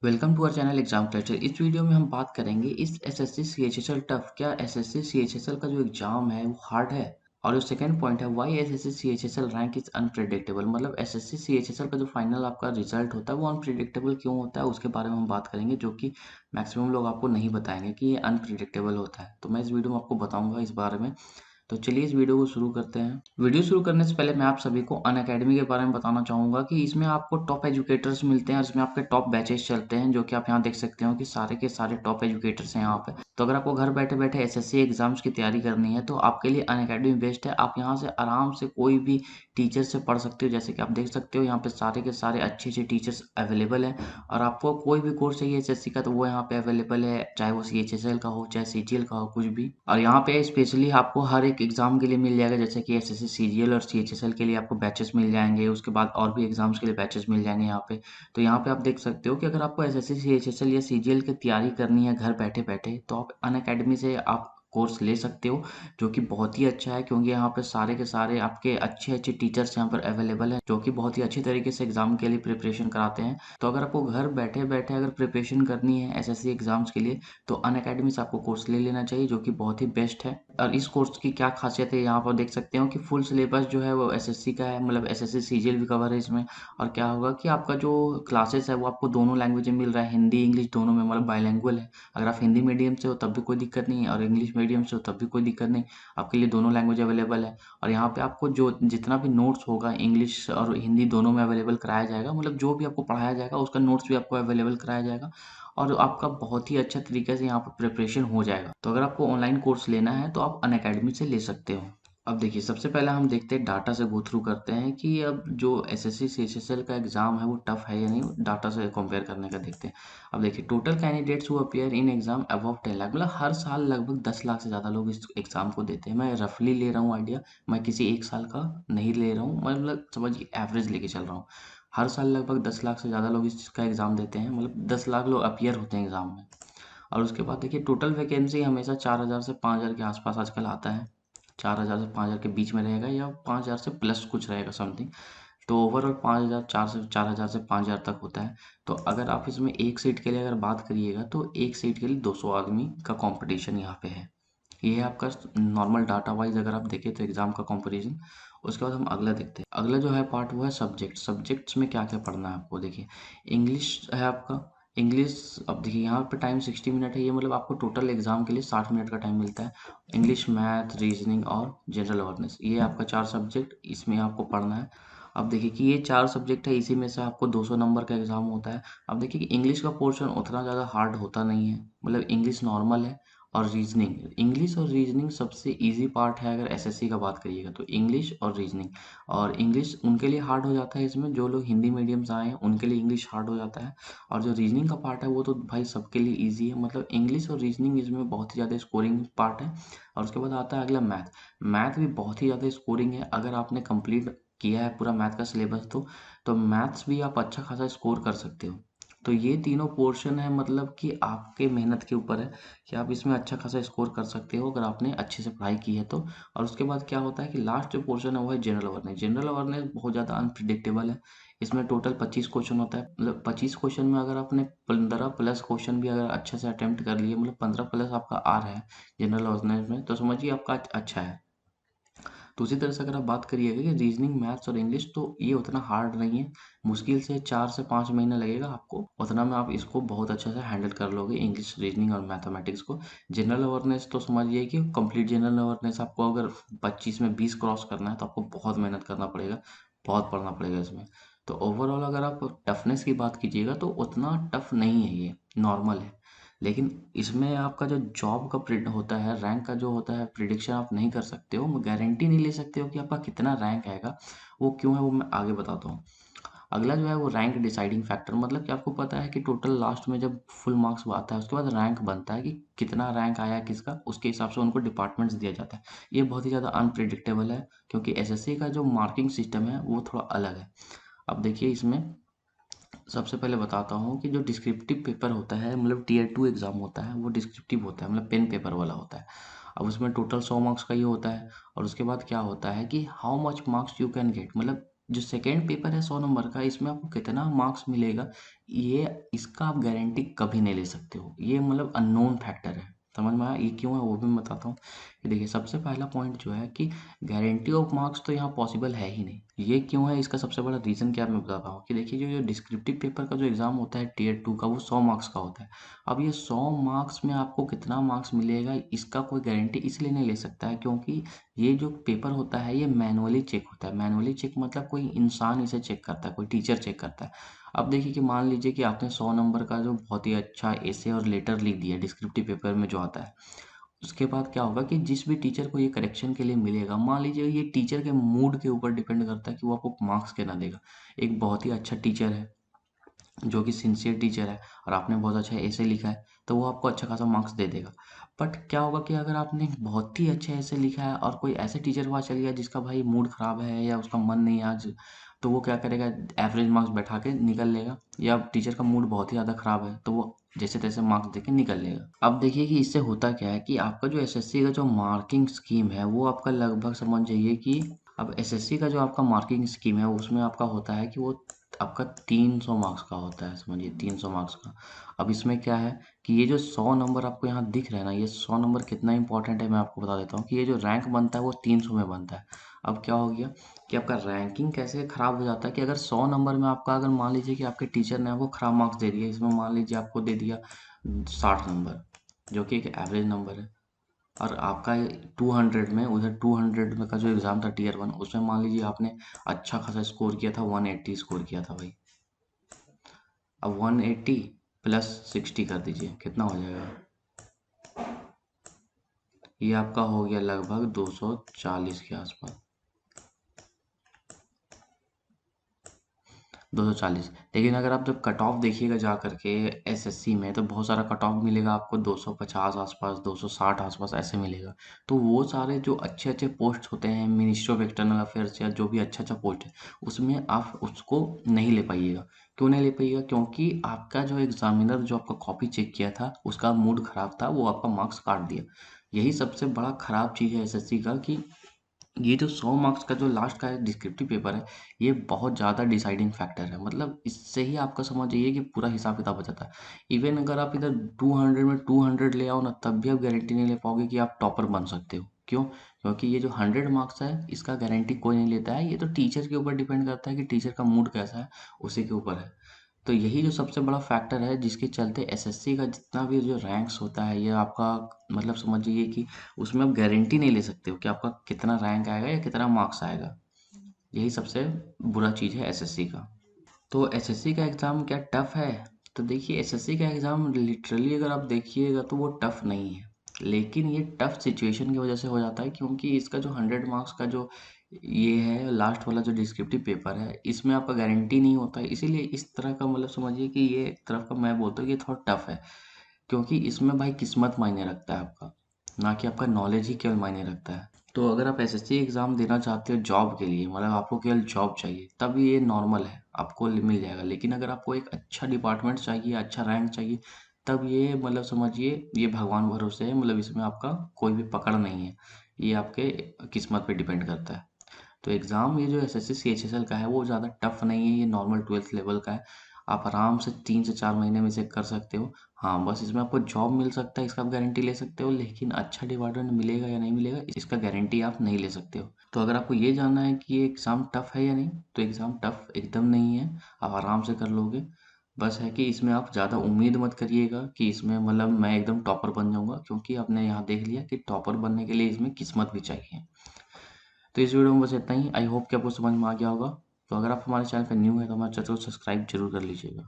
Welcome to our channel exam culture. इस video में हम बात करेंगे इस एसएससी सीएचएसएल टफ, क्या एसएससी सीएचएसएल का जो एग्जाम है वो हार्ड है। और जो सेकंड पॉइंट है, why SSC CHSL rank is unpredictable, मतलब एसएससी सीएचएसएल का जो फाइनल आपका रिजल्ट होता है वो अनप्रेडिक्टेबल क्यों होता है, उसके बारे में हम बात करेंगे, जो कि मैक्सिमम लोग आपको नहीं बताएंगे कि ये अनप्रेडिक्टेबल होता है। तो मैं इस वीडियो में आपको बताऊंगा इस बारे में। तो चलिए इस वीडियो को शुरू करते हैं। वीडियो शुरू करने से पहले मैं आप सभी को अनअकैडमी के बारे में बताना चाहूँगा कि इसमें आपको टॉप एजुकेटर्स मिलते हैं और इसमें आपके टॉप बैचेस चलते हैं, जो कि आप यहाँ देख सकते हो कि सारे के सारे टॉप एजुकेटर्स हैं यहाँ पे। तो अगर आपको घर बैठे बैठे एसएससी एग्जाम्स की तैयारी करनी है तो आपके लिए अनअकैडमी बेस्ट है। आप यहाँ से आराम से कोई भी टीचर से पढ़ सकते हो। जैसे कि आप देख सकते हो यहाँ पे सारे के सारे अच्छे अच्छे टीचर्स अवेलेबल हैं। और आपको कोई भी कोर्स चाहिए एसएससी का तो वो यहाँ पे अवेलेबल है, चाहे वो सीएचएसएल का हो चाहे सीजीएल का हो, कुछ भी। और यहाँ पे स्पेशली आपको हर एक एग्जाम के लिए मिल जाएगा, जैसे कि एसएससी सीजीएल और सीएचएसएल के लिए आपको बैचेस मिल जाएंगे, उसके बाद और भी एग्जाम्स के लिए बैचेस मिल जाएंगे यहाँ पे। तो यहाँ पे आप देख सकते हो कि अगर आपको एसएससी सीएचएसएल या सीजीएल की तैयारी करनी है घर बैठे बैठे, तो आप अनअकैडमी से आप कोर्स ले सकते हो, जो कि बहुत ही अच्छा है, क्योंकि यहाँ पे सारे के सारे आपके अच्छे अच्छे टीचर्स यहाँ पर अवेलेबल हैं, जो कि बहुत ही अच्छी तरीके से एग्जाम के लिए प्रिपरेशन कराते हैं। तो अगर आपको घर बैठे बैठे अगर प्रिपरेशन करनी है एसएससी एग्जाम्स के लिए, तो अनअकैडमी से आपको कोर्स ले लेना चाहिए, जो कि बहुत ही बेस्ट है। और इस कोर्स की क्या खासियत है, यहाँ पर देख सकते हो कि फुल सिलेबस जो है वो एसएससी का है, मतलब एसएससी सीजीएल भी कवर है इसमें। और क्या होगा कि आपका जो क्लासेस है वो आपको दोनों लैंग्वेज में मिल रहा है, हिंदी इंग्लिश दोनों में, मतलब बाइलिंगुअल है। अगर आप हिंदी मीडियम से हो तब भी कोई दिक्कत नहीं है और इंग्लिश मीडियम से हो तब भी कोई दिक्कत नहीं, आपके लिए दोनों लैंग्वेज अवेलेबल है। और यहाँ पे आपको जो जितना भी नोट्स होगा इंग्लिश और हिंदी दोनों में अवेलेबल कराया जाएगा, मतलब जो भी आपको पढ़ाया जाएगा उसका नोट्स भी आपको अवेलेबल कराया जाएगा। और आपका बहुत ही अच्छा तरीके से यहाँ पर प्रिपरेशन हो जाएगा। तो अगर आपको ऑनलाइन कोर्स लेना है तो आप अनअकैडमी से ले सकते हो। अब देखिए, सबसे पहले हम देखते हैं, डाटा से गो थ्रू करते हैं कि अब जो एसएससी सीएचएसएल का एग्जाम है वो टफ है या नहीं, डाटा से कंपेयर करने का देखते हैं। अब देखिए, total candidates who appear in exam above 10 lakh, मतलब हर साल लगभग 10 लाख से ज़्यादा लोग इस एग्जाम को देते हैं। मैं रफली ले रहा हूँ आइडिया, मैं किसी एक साल का नहीं ले रहा हूँ, मतलब समझिए एवरेज लेके चल रहा हूँ। हर साल लगभग 10 लाख से ज़्यादा लोग इसका एग्ज़ाम देते हैं, मतलब 10 लाख लोग अपीयर होते हैं एग्ज़ाम में। और उसके बाद देखिए, टोटल वैकेंसी हमेशा 4,000 से 5,000 के आसपास आजकल आता है। 4,000 से 5,000 के बीच में रहेगा या 5,000 से प्लस कुछ रहेगा समथिंग। तो ओवरऑल 5,000 4,000 से 5,000 तक होता है। तो अगर आप इसमें एक सीट के लिए अगर बात करिएगा तो एक सीट के लिए 200 आदमी का कंपटीशन यहाँ पे है। ये है आपका नॉर्मल डाटा वाइज अगर आप देखें तो एग्जाम का कंपटीशन। उसके बाद हम अगला देखते हैं। अगला जो है पार्ट वो है सब्जेक्ट्स में क्या क्या पढ़ना है आपको। देखिए, इंग्लिश है आपका। इंग्लिश, अब देखिए यहाँ पे टाइम 60 मिनट है, ये मतलब आपको टोटल एग्जाम के लिए 60 मिनट का टाइम मिलता है। इंग्लिश, मैथ, रीजनिंग और जनरल अवेयरनेस, ये आपका 4 सब्जेक्ट इसमें आपको पढ़ना है। अब देखिए कि ये 4 सब्जेक्ट है, इसी में से आपको 200 नंबर का एग्जाम होता है। अब देखिए कि इंग्लिश का पोर्शन उतना ज़्यादा हार्ड होता नहीं है, मतलब इंग्लिश नॉर्मल है। और रीजनिंग, इंग्लिश और रीजनिंग सबसे इजी पार्ट है अगर एसएससी का बात करिएगा तो, इंग्लिश और रीजनिंग। और इंग्लिश उनके लिए हार्ड हो जाता है, इसमें जो लोग हिंदी मीडियम से आए हैं उनके लिए इंग्लिश हार्ड हो जाता है। और जो रीजनिंग का पार्ट है वो तो भाई सबके लिए इजी है, मतलब इंग्लिश और रीजनिंग इसमें बहुत ही ज़्यादा स्कोरिंग पार्ट है। और उसके बाद आता है अगला मैथ। मैथ भी बहुत ही ज़्यादा स्कोरिंग है, अगर आपने कंप्लीट किया है पूरा मैथ का सिलेबस तो मैथ्स भी आप अच्छा खासा स्कोर कर सकते हो। तो ये तीनों पोर्शन है, मतलब कि आपके मेहनत के ऊपर है कि आप इसमें अच्छा खासा स्कोर कर सकते हो अगर आपने अच्छे से पढ़ाई की है तो। और उसके बाद क्या होता है कि लास्ट जो पोर्शन है वो है जनरल अवेयरनेस। जनरल अवेयरनेस बहुत ज़्यादा अनप्रिडिक्टेबल है। इसमें टोटल 25 क्वेश्चन होता है, मतलब 25 क्वेश्चन में अगर आपने 15 प्लस क्वेश्चन भी अगर अच्छे से अटेम्प्ट कर लिए, मतलब 15 प्लस आपका आ रहा है जनरल अवेयरनेस में, तो समझिए आपका अच्छा है। तो उसी तरह से अगर आप बात करिएगा कि रीजनिंग, मैथ्स और इंग्लिश, तो ये उतना हार्ड नहीं है। मुश्किल से 4 से 5 महीना लगेगा आपको, उतना में आप इसको बहुत अच्छे से हैंडल कर लोगे, इंग्लिश, रीजनिंग और मैथमेटिक्स को। जनरल अवेयरनेस तो समझिए कि कंप्लीट जनरल अवेयरनेस आपको अगर 25 में 20 क्रॉस करना है तो आपको बहुत मेहनत करना पड़ेगा, बहुत पढ़ना पड़ेगा इसमें। तो ओवरऑल अगर आप टफनेस की बात कीजिएगा तो उतना टफ नहीं है, ये नॉर्मल है। लेकिन इसमें आपका जो जॉब का प्रिड होता है, रैंक का जो होता है, प्रिडिक्शन आप नहीं कर सकते हो, गारंटी नहीं ले सकते हो कि आपका कितना रैंक आएगा। वो क्यों है वो मैं आगे बताता हूँ। अगला जो है वो रैंक डिसाइडिंग फैक्टर, मतलब कि आपको पता है कि टोटल लास्ट में जब फुल मार्क्स आता है उसके बाद रैंक बनता है कि कितना रैंक आया किसका, उसके हिसाब से उनको डिपार्टमेंट्स दिया जाता है। ये बहुत ही ज़्यादा अनप्रिडिक्टेबल है, क्योंकि एसएससी का जो मार्किंग सिस्टम है वो थोड़ा अलग है। अब देखिए, इसमें सबसे पहले बताता हूँ कि जो डिस्क्रिप्टिव पेपर होता है, मतलब टीयर 2 एग्ज़ाम होता है, वो डिस्क्रिप्टिव होता है, मतलब पेन पेपर वाला होता है। अब उसमें टोटल 100 मार्क्स का ही होता है। और उसके बाद क्या होता है कि how much marks you can get, मतलब जो सेकंड पेपर है 100 नंबर का, इसमें आपको कितना मार्क्स मिलेगा, ये इसका आप गारंटी कभी नहीं ले सकते हो। ये मतलब अननोन फैक्टर है। समझ में आया ये क्यों है, वो भी मैं बताता हूँ। कि देखिए, सबसे पहला पॉइंट जो है कि गारंटी ऑफ मार्क्स तो यहाँ पॉसिबल है ही नहीं। ये क्यों है, इसका सबसे बड़ा रीज़न क्या है मैं बताता हूँ। कि देखिए, जो डिस्क्रिप्टिव पेपर का जो एग्ज़ाम होता है टियर 2 का, वो 100 मार्क्स का होता है। अब ये 100 मार्क्स में आपको कितना मार्क्स मिलेगा, इसका कोई गारंटी इसलिए नहीं ले सकता है क्योंकि ये जो पेपर होता है ये मैनुअली चेक होता है। मैनुअली चेक मतलब कोई इंसान इसे चेक करता है, कोई टीचर चेक करता है। अब देखिए कि मान लीजिए कि आपने 100 नंबर का जो बहुत ही अच्छा एसे और लेटर लिख दिया डिस्क्रिप्टिव पेपर में जो आता है, उसके बाद क्या होगा कि जिस भी टीचर को ये करेक्शन के लिए मिलेगा, मान लीजिए ये टीचर के मूड के ऊपर डिपेंड करता है कि वो आपको मार्क्स कितना देगा। एक बहुत ही अच्छा टीचर है, जो कि सिंसियर टीचर है, और आपने बहुत अच्छा ऐसे लिखा है, तो वो आपको अच्छा खासा मार्क्स दे देगा। बट क्या होगा कि अगर आपने बहुत ही अच्छे ऐसे लिखा है और कोई ऐसे टीचर के पास चल गया जिसका भाई मूड खराब है या उसका मन नहीं है आज, तो वो क्या करेगा, एवरेज मार्क्स बैठा के निकल लेगा। या टीचर का मूड बहुत ही ज़्यादा खराब है तो वो जैसे तैसे मार्क्स दे के निकल लेगा। अब देखिए कि इससे होता क्या है कि आपका जो एसएससी का जो मार्किंग स्कीम है वो आपका लगभग समझ जाइए कि, अब एसएससी का जो आपका मार्किंग स्कीम है उसमें आपका होता है कि वो आपका 300 मार्क्स का होता है, समझिए 300 मार्क्स का। अब इसमें क्या है कि ये जो 100 नंबर आपको यहाँ दिख रहा है ना, ये 100 नंबर कितना इंपॉर्टेंट है मैं आपको बता देता हूँ। कि ये जो रैंक बनता है वो 300 में बनता है। अब क्या हो गया कि आपका रैंकिंग कैसे खराब हो जाता है कि अगर 100 नंबर में आपका, अगर मान लीजिए कि आपके टीचर ने आपको खराब मार्क्स दे दिए, इसमें मान लीजिए आपको दे दिया 60 नंबर, जो कि एक एवरेज नंबर है, और आपका 200 में, उधर 200 में का जो एग्ज़ाम था टियर 1, उसमें मान लीजिए आपने अच्छा खासा स्कोर किया था, 180 स्कोर किया था भाई। अब 180 प्लस 60 कर दीजिए, कितना हो जाएगा। ये आपका हो गया लगभग 240 के आसपास, 240। लेकिन अगर आप जब कट ऑफ देखिएगा जा करके एसएससी में, तो बहुत सारा कट ऑफ मिलेगा आपको, 250 आसपास, 260 आसपास ऐसे मिलेगा। तो वो सारे जो अच्छे अच्छे पोस्ट होते हैं मिनिस्ट्री ऑफ एक्सटर्नल अफेयर्स या जो भी अच्छा अच्छा पोस्ट है, उसमें आप उसको नहीं ले पाइएगा। क्यों नहीं ले पाइएगा, क्योंकि आपका जो एग्जामिनर जो आपका कॉपी चेक किया था उसका मूड खराब था, वो आपका मार्क्स काट दिया। यही सबसे बड़ा खराब चीज़ है एसएससी का, कि ये जो 100 मार्क्स का जो लास्ट का डिस्क्रिप्टिव पेपर है, ये बहुत ज़्यादा डिसाइडिंग फैक्टर है। मतलब इससे ही आपका समझ जाइए कि पूरा हिसाब किताब हो जाता है। इवन अगर आप इधर 200 में 200 ले आओ ना, तब भी आप गारंटी नहीं ले पाओगे कि आप टॉपर बन सकते हो। क्यों? क्योंकि ये जो 100 मार्क्स है, इसका गारंटी कोई नहीं लेता है। ये तो टीचर के ऊपर डिपेंड करता है कि टीचर का मूड कैसा है, उसी के ऊपर है। तो यही जो सबसे बड़ा फैक्टर है जिसके चलते एसएससी का जितना भी जो रैंक्स होता है, ये आपका मतलब समझिए कि उसमें आप गारंटी नहीं ले सकते हो कि आपका कितना रैंक आएगा या कितना मार्क्स आएगा। यही सबसे बुरा चीज़ है एसएससी का। तो एसएससी का एग्ज़ाम क्या टफ़ है? तो देखिए, एसएससी का एग्ज़ाम लिटरली अगर आप देखिएगा तो वो टफ़ नहीं है। लेकिन ये टफ़ सिचुएशन की वज़ह से हो जाता है, क्योंकि इसका जो 100 मार्क्स का जो ये है लास्ट वाला जो डिस्क्रिप्टिव पेपर है, इसमें आपका गारंटी नहीं होता है। इसीलिए इस तरह का मतलब समझिए कि ये एक तरफ का मैं बोलता हूँ कि ये थोड़ा टफ़ है। क्योंकि इसमें भाई किस्मत मायने रखता है आपका, ना कि आपका नॉलेज ही केवल मायने रखता है। तो अगर आप एसएससी एग्ज़ाम देना चाहते हो जॉब के लिए, मतलब आपको केवल जॉब चाहिए, तब ये नॉर्मल है, आपको मिल जाएगा। लेकिन अगर आपको एक अच्छा डिपार्टमेंट चाहिए, अच्छा रैंक चाहिए, तब ये मतलब समझिए ये भगवान भरोसे है, मतलब इसमें आपका कोई भी पकड़ नहीं है। ये आपके किस्मत पे डिपेंड करता है। तो एग्ज़ाम ये जो एसएससी सीएचएसएल का है वो ज़्यादा टफ नहीं है, ये नॉर्मल 12th लेवल का है। आप आराम से 3 से 4 महीने में इसे कर सकते हो। हाँ, बस इसमें आपको जॉब मिल सकता है, इसका आप गारंटी ले सकते हो, लेकिन अच्छा डिपार्टमेंट मिलेगा या नहीं मिलेगा, इसका गारंटी आप नहीं ले सकते हो। तो अगर आपको ये जानना है कि ये एग्ज़ाम टफ है या नहीं, तो एग्ज़ाम टफ एकदम नहीं है, आप आराम से कर लोगे। बस है कि इसमें आप ज़्यादा उम्मीद मत करिएगा कि इसमें मतलब मैं एकदम टॉपर बन जाऊँगा, क्योंकि आपने यहाँ देख लिया कि टॉपर बनने के लिए इसमें किस्मत भी चाहिए। तो इस वीडियो में बस इतना ही। आई होप कि आपको समझ में आ गया होगा। तो अगर आप हमारे चैनल पर न्यू है तो हमारे चैनल को सब्सक्राइब जरूर कर लीजिएगा।